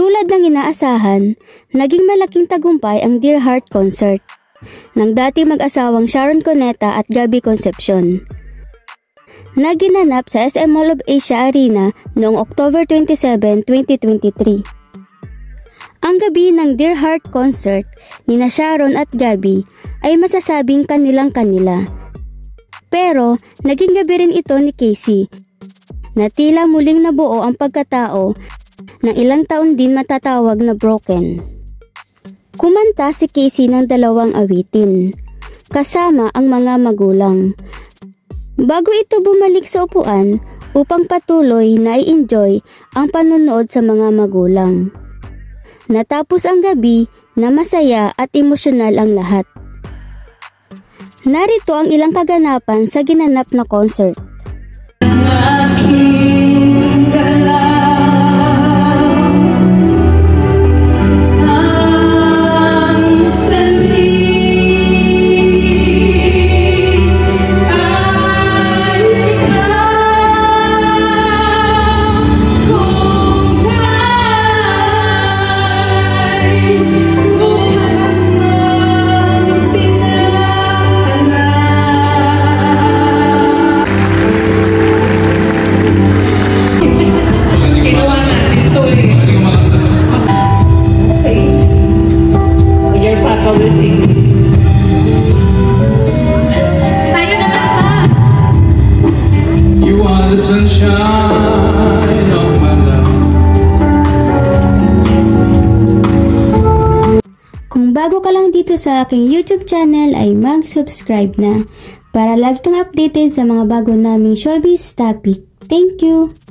Tulad ng inaasahan, naging malaking tagumpay ang Dear Heart concert ng dati mag-asawang Sharon Cuneta at Gabby Concepcion. Naginanap sa SM Mall of Asia Arena noong October 27, 2023. Ang gabi ng Dear Heart concert nina Sharon at Gabby ay masasabing kanilang-kanila. Pero naging gabi rin ito ni Casey na tila muling nabuo ang pagkatao ng ilang taon din matatawag na broken. Kumanta si Casey ng 2 awitin kasama ang mga magulang bago ito bumalik sa upuan upang patuloy na i-enjoy ang panonood sa mga magulang. Natapos ang gabi na masaya at emosyonal ang lahat. Narito ang ilang kaganapan sa ginanap na concert. Kung bago ka lang dito sa aking YouTube channel ay mag-subscribe na para lagi kang updated sa mga bago naming showbiz topic. Thank you!